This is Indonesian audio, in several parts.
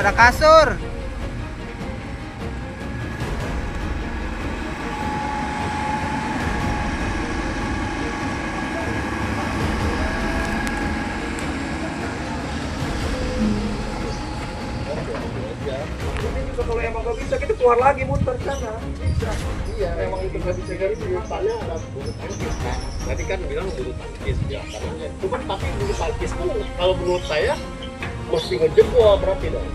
ada kasur. Ini juga kalau emang nggak bisa kita keluar lagi muter ke sana. Bisa. Iya, emang itu nggak bisa dari biasanya ada bulu tangkis. Nah, tadi kan bilang bulu tangkis ya katanya. Cuman tapi bulu tangkis tuh kalau menurut saya mesti ngejebol berarti dong.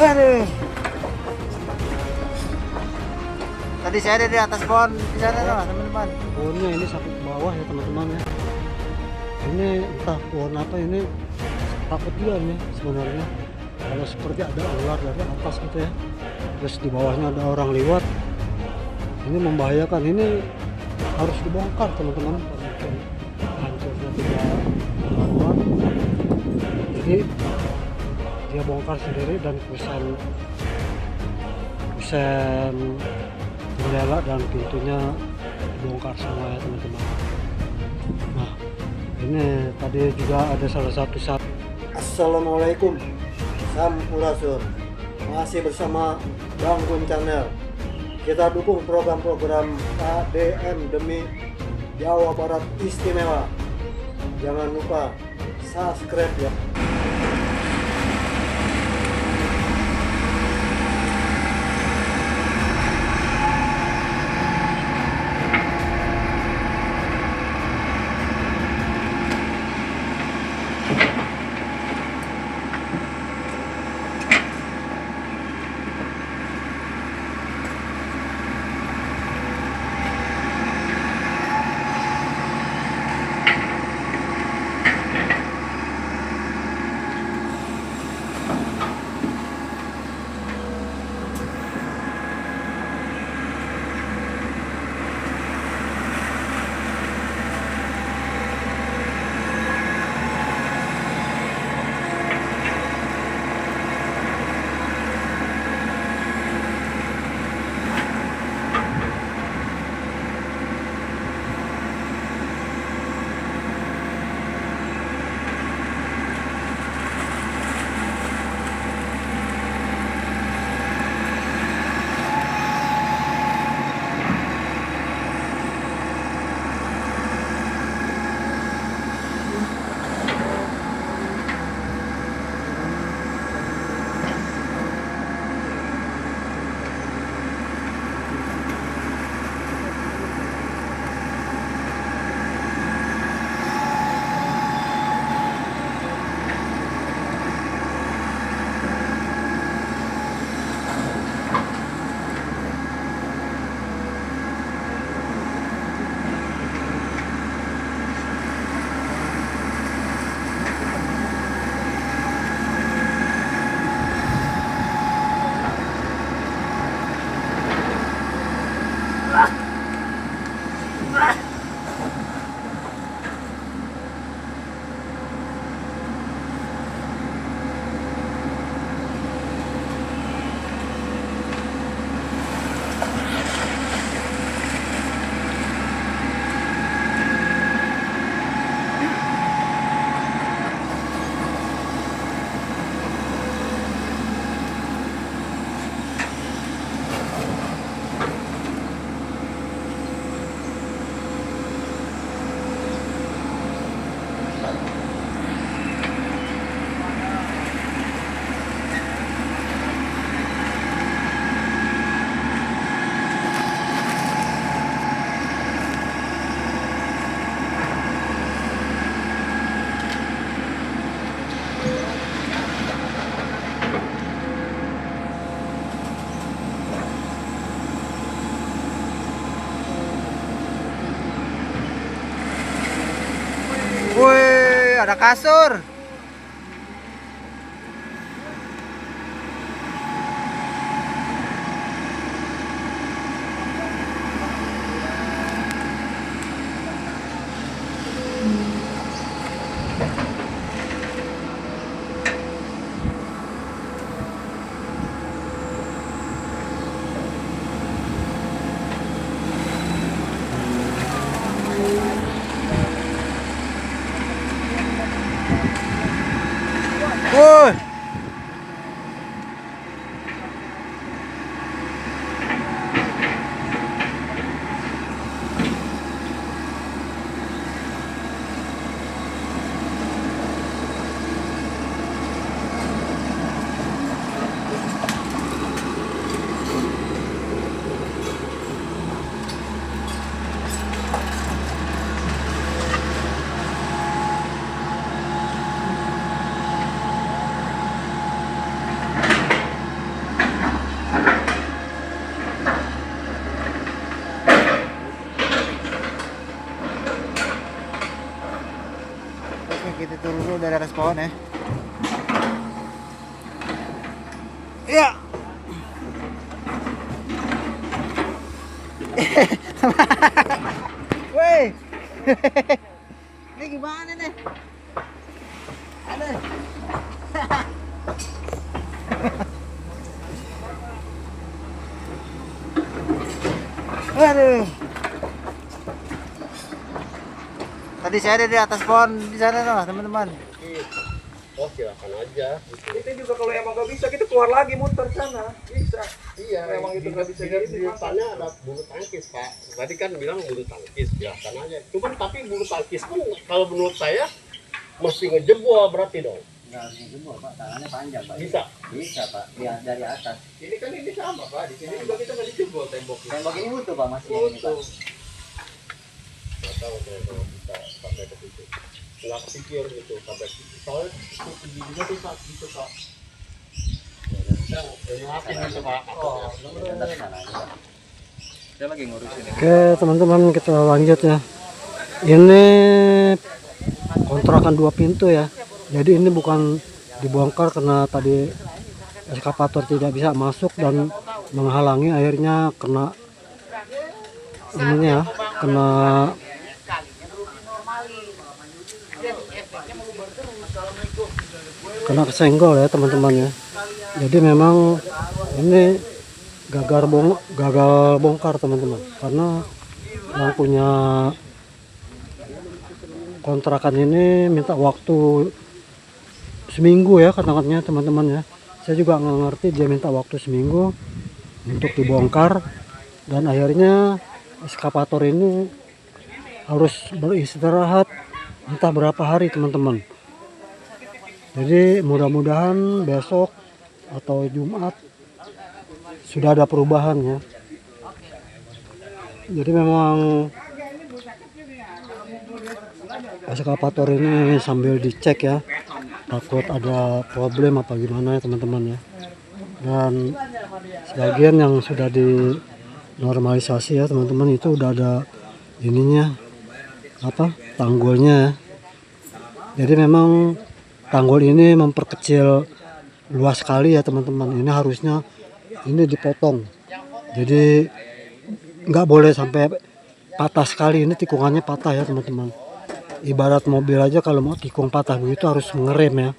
Aduh. Tadi saya ada di atas pohon di sana loh, teman-teman. Pohonnya ini sampai ke bawah ya teman-teman ya. Ini entah pohon apa ini, takut juga nih sebenarnya. Kalau seperti ada ular dari atas gitu ya. Terus di bawahnya ada orang lewat. Ini membahayakan. Ini harus dibongkar teman-teman. Hancurnya tidak kuat. Jadi dia bongkar sendiri dan kusen jendela dan pintunya dibongkar semua ya teman-teman. Nah ini tadi juga ada salah satu saat. Assalamualaikum, Sampurasun. Masih bersama Bang Gun Channel. Kita dukung program-program KDM demi Jawa Barat Istimewa. Jangan lupa subscribe ya. Wih, ada kasur. turun dulu dari atas pohon ya. Iya. Woi. Ini gimana nih? Ada. Aduh. Tadi saya ada di atas pohon di sana loh, teman-teman. Oh silakan aja. Itu juga kalau emang gak bisa kita keluar lagi muter sana. Bisa. Iya. Emang itu gak bisa gini. Di depannya ada bulu tangkis Pak. Tadi kan bilang bulu tangkis, silakan aja. Cuman tapi bulu tangkis pun kalau menurut saya mesti ngejebol berarti dong. Nggak harus jebol Pak, tangannya panjang Pak. Bisa. Bisa Pak, ya, dari atas. Ini kan ini sama Pak. Di sini juga kita nggak dijebol temboknya. Tembok ini utuh Pak, masih yang ini Pak. Nggak tahu saya kalau bisa sampai ke situ. Nggak pikir gitu sampai situ. Soalnya itu tinggi juga tuh Pak, gitu Pak. Maafin itu Pak. Kita ke sana aja Pak. Saya lagi ngurusin ini. Oke teman-teman, kita lanjut ya. Ini kontrakan 2 pintu ya. Jadi ini bukan dibongkar karena tadi eskavator tidak bisa masuk dan menghalangi, akhirnya kena ininya ya, kena kesenggol ya teman-teman ya. Jadi memang ini gagal bongkar teman-teman, karena yang punya kontrakan ini minta waktu seminggu ya katanya teman-teman ya. Saya juga nggak ngerti, dia minta waktu seminggu untuk dibongkar, dan akhirnya eskavator ini harus beristirahat entah berapa hari teman-teman. Jadi mudah-mudahan besok atau Jumat sudah ada perubahan ya. Jadi memang eskavator ini sambil dicek ya, takut ada problem apa gimana ya teman-teman ya. Dan sebagian yang sudah dinormalisasi ya teman-teman, itu udah ada ininya apa, tanggulnya ya. Jadi memang tanggul ini memperkecil luas sekali ya teman-teman. Ini harusnya ini dipotong, jadi nggak boleh sampai patah sekali. Ini tikungannya patah ya teman-teman. Ibarat mobil aja kalau mau tikung patah begitu harus ngerem ya.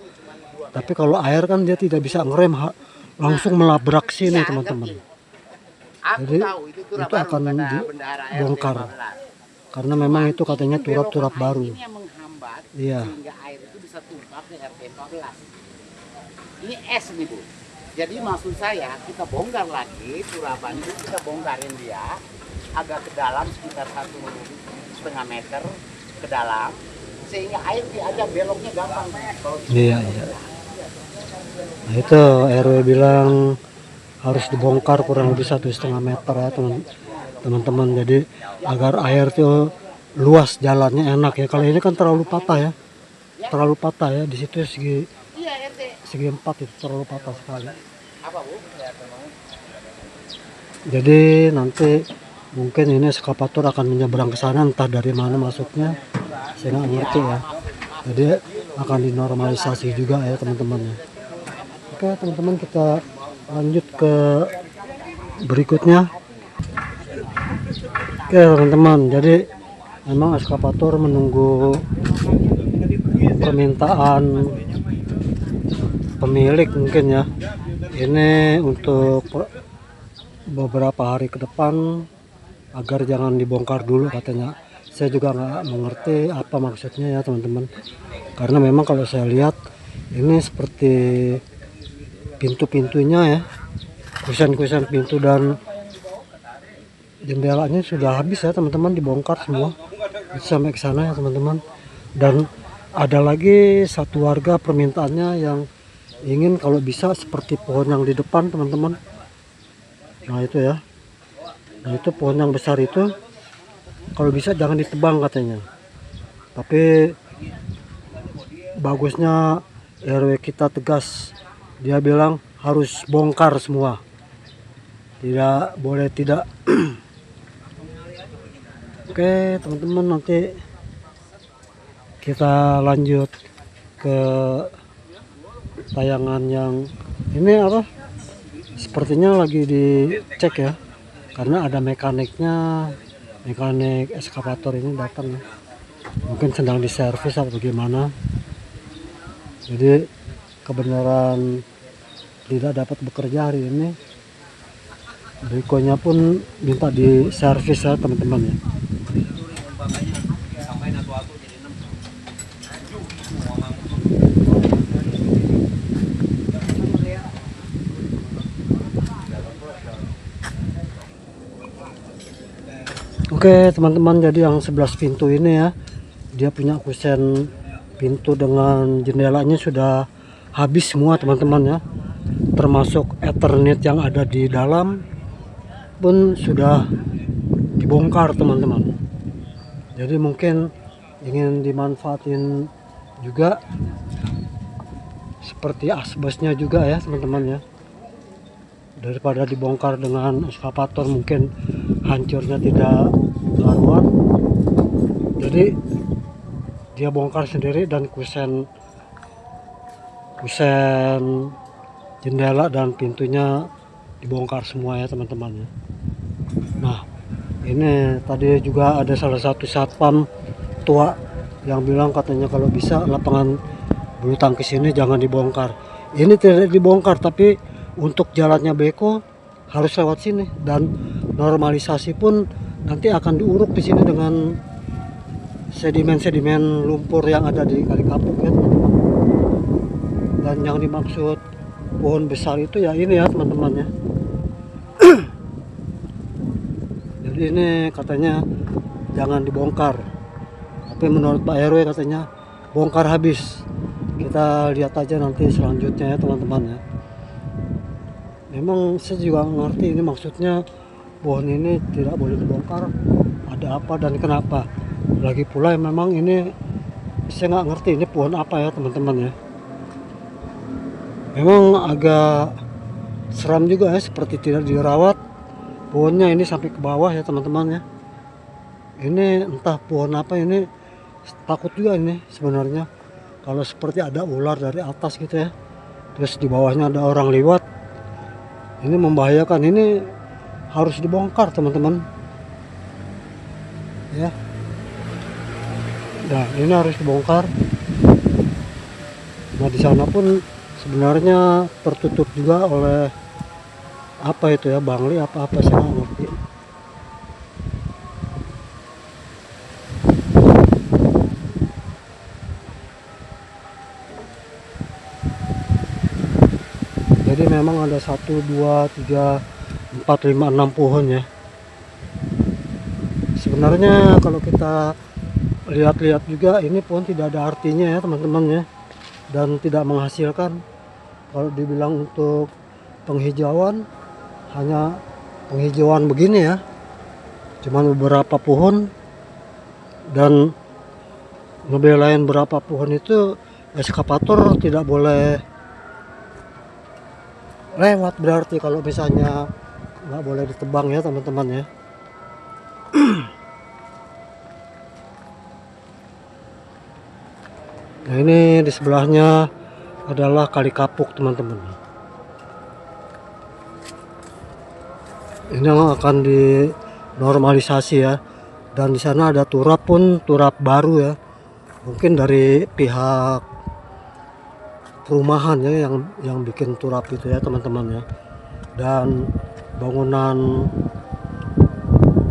Tapi kalau air kan dia tidak bisa ngerem, langsung melabrak sini teman-teman. Jadi itu akan dibongkar karena memang itu katanya turap-turap baru. Iya. Sehingga air itu bisa tumpah ke RT 14. Ini es nih Bu. Jadi maksud saya kita bongkar lagi turapan itu, kita bongkarin dia agak ke dalam sekitar 1,5 meter ke dalam, sehingga air diajak beloknya gampang. Iya. Nah, itu RW bilang harus dibongkar kurang lebih 1,5 meter ya teman-teman. Jadi agar air itu luas, jalannya enak ya. Kalau ini kan terlalu patah ya, di situ segi 4 itu terlalu patah sekali. Apa Bu? Jadi nanti mungkin ini eskavator akan menyeberang ke sana, entah dari mana masuknya, saya nggak ngerti ya. Jadi akan dinormalisasi juga ya teman-teman ya. Oke teman-teman, kita lanjut ke berikutnya. Oke teman-teman, jadi memang eskavator menunggu permintaan pemilik mungkin ya. Ini untuk beberapa hari ke depan agar jangan dibongkar dulu katanya. Saya juga nggak mengerti apa maksudnya ya teman-teman, karena memang kalau saya lihat ini seperti pintu-pintunya ya, kusen-kusen pintu dan jendelanya sudah habis ya teman-teman, dibongkar semua sampai ke sana ya teman-teman. Dan ada lagi satu warga permintaannya yang ingin kalau bisa seperti pohon yang di depan teman-teman. Nah itu ya, nah itu pohon yang besar itu kalau bisa jangan ditebang katanya, tapi bagusnya RW kita tegas, dia bilang harus bongkar semua, tidak boleh tidak. Oke teman-teman, nanti kita lanjut ke tayangan yang ini apa, sepertinya lagi dicek ya, karena ada mekanik eskavator ini datang ya, mungkin sedang diservis atau bagaimana. Jadi kebenaran tidak dapat bekerja hari ini, bekonya pun minta diservis ya teman-teman ya. Oke teman-teman, jadi yang 11 pintu ini ya, dia punya kusen pintu dengan jendelanya sudah habis semua teman-teman ya, termasuk Ethernet yang ada di dalam pun sudah dibongkar teman-teman. Jadi mungkin ingin dimanfaatin juga seperti asbesnya juga ya teman-teman ya, daripada dibongkar dengan eskavator mungkin hancurnya tidak karuan. Jadi dia bongkar sendiri dan kusen jendela dan pintunya dibongkar semua ya teman-teman ya. Nah ini tadi juga ada salah satu satpam tua yang bilang katanya kalau bisa lapangan bulu tangkis ini jangan dibongkar. Ini tidak dibongkar, tapi untuk jalannya beko harus lewat sini, dan normalisasi pun nanti akan diuruk di sini dengan sedimen-sedimen lumpur yang ada di Kali Kapuk ya teman-teman. Dan yang dimaksud pohon besar itu ya ini ya teman-teman ya. Jadi ini katanya jangan dibongkar, tapi menurut Pak RW katanya bongkar habis. Kita lihat aja nanti selanjutnya ya teman-teman ya. Memang saya juga ngerti ini maksudnya pohon ini tidak boleh dibongkar, ada apa dan kenapa. Lagi pula memang ini saya nggak ngerti ini pohon apa ya teman-teman ya. Memang agak seram juga ya, seperti tidak dirawat pohonnya ini sampai ke bawah ya teman-teman ya. Ini entah pohon apa ini, takut juga ini sebenarnya kalau seperti ada ular dari atas gitu ya, terus di bawahnya ada orang lewat. Ini membahayakan, ini harus dibongkar teman-teman ya. Nah ini harus dibongkar. Nah di sana pun sebenarnya tertutup juga oleh apa itu ya, bangli apa saya nggak ngerti. Jadi memang ada 1, 2, 3, 4, 5, 6 pohon ya. Sebenarnya kalau kita lihat-lihat juga ini pohon tidak ada artinya ya teman-teman ya, dan tidak menghasilkan. Kalau dibilang untuk penghijauan, hanya penghijauan begini ya, cuman beberapa pohon, dan ngebelain berapa pohon itu eskavator tidak boleh lewat, berarti kalau misalnya nggak boleh ditebang ya teman-teman ya. Nah ini di sebelahnya adalah Kali Kapuk teman-teman. Ini yang akan dinormalisasi ya, dan di sana ada turap pun, turap baru ya, mungkin dari pihak perumahan ya yang bikin turap itu ya teman-teman ya. Dan bangunan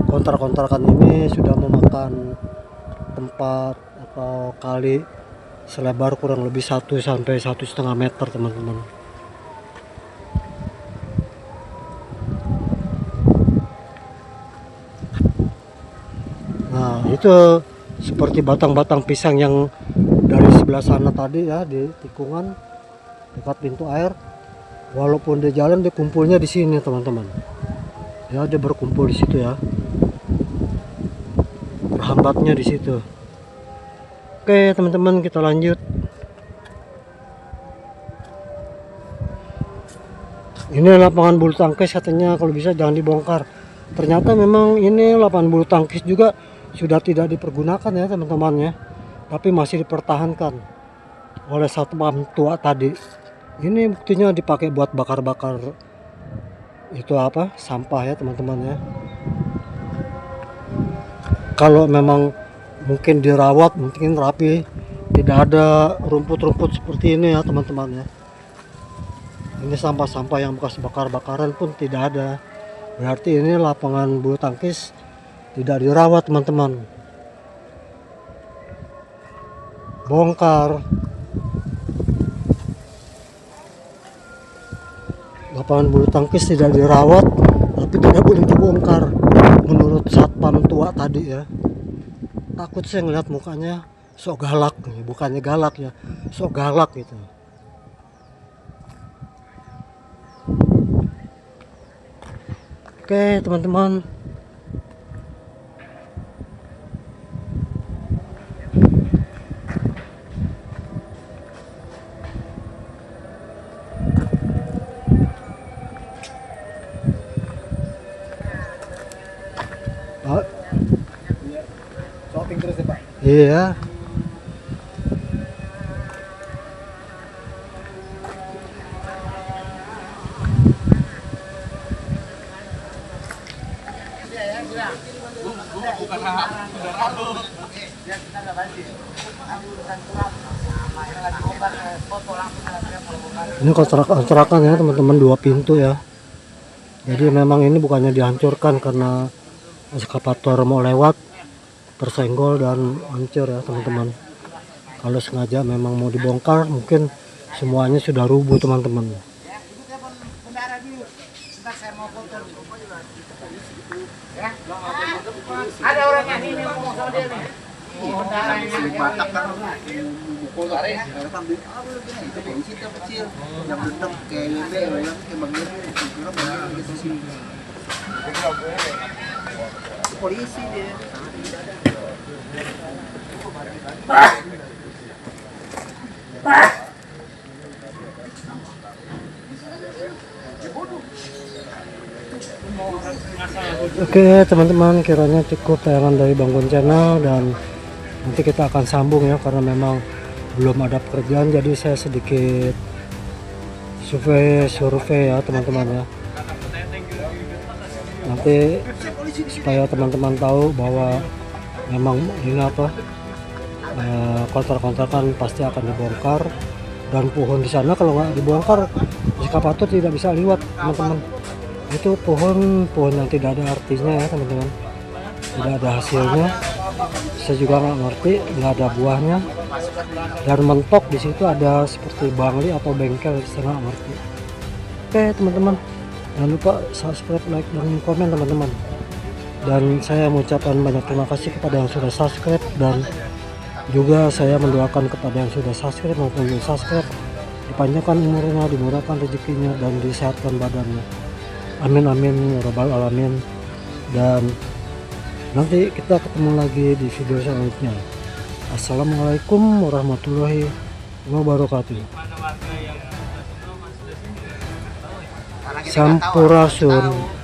kontrak-kontrakan ini sudah memakan tempat atau kali selebar kurang lebih 1 sampai 1,5 meter teman-teman. Nah itu seperti batang-batang pisang yang dari sebelah sana tadi ya, di tikungan dekat pintu air. Walaupun dia jalan, dia kumpulnya di sini teman-teman ya, dia berkumpul di situ ya, berhambatnya di situ. Oke teman-teman, kita lanjut. Ini lapangan bulu tangkis, katanya kalau bisa jangan dibongkar. Ternyata memang ini lapangan bulu tangkis juga sudah tidak dipergunakan ya teman-teman ya, tapi masih dipertahankan. oleh satpam tua tadi. Ini buktinya dipakai buat bakar-bakar itu apa, sampah ya teman-teman ya. Kalau memang mungkin dirawat, mungkin rapi, tidak ada rumput-rumput seperti ini ya teman-teman ya. Ini sampah-sampah yang bekas bakar-bakaran pun tidak ada. Berarti ini lapangan bulu tangkis tidak dirawat teman-teman. Bongkar. Lapangan bulu tangkis tidak dirawat, tapi tidak boleh dibongkar menurut satpam tua tadi ya. Takut saya ngeliat mukanya sok galak nih, bukannya galak ya, sok galak gitu. Oke teman-teman, Shopping terus ya Pak. iya. Ini kontrakan ya teman-teman, 2 pintu ya. Jadi memang ini bukannya dihancurkan karena eskavator mau lewat tersenggol dan hancur ya teman-teman. Kalau sengaja memang mau dibongkar, mungkin semuanya sudah rubuh teman-teman. Ada orangnya ini ngomong sama dia nih. Batak kan mukul tarik kan itu polisi kecil yang dendam kayak ini yang kayak bagian kira bagian gitu sih polisi dia. Oke teman-teman, kiranya cukup tayangan dari Banggun Channel, dan nanti kita akan sambung ya, karena memang belum ada pekerjaan, jadi saya sedikit survei ya teman-teman ya. Nanti supaya teman-teman tahu bahwa memang ini apa, kontrak-kontrakan pasti akan dibongkar, dan pohon di sana kalau nggak dibongkar eskavator tidak bisa lewat teman-teman. Itu pohon yang tidak ada artinya ya teman-teman, tidak ada hasilnya. Saya juga nggak ngerti, nggak ada buahnya, dan mentok di situ ada seperti bangli atau bengkel, saya nggak ngerti. Oke teman-teman, jangan lupa subscribe, like, dan komen teman-teman. Dan saya mengucapkan banyak terima kasih kepada yang sudah subscribe, dan juga saya mendoakan kepada yang sudah subscribe maupun belum subscribe, dipanjangkan umurnya, dimurahkan rezekinya, dan disehatkan badannya. Amin amin ya rabbal alamin. Dan nanti kita ketemu lagi di video selanjutnya. Assalamualaikum warahmatullahi wabarakatuh. Sampurasun.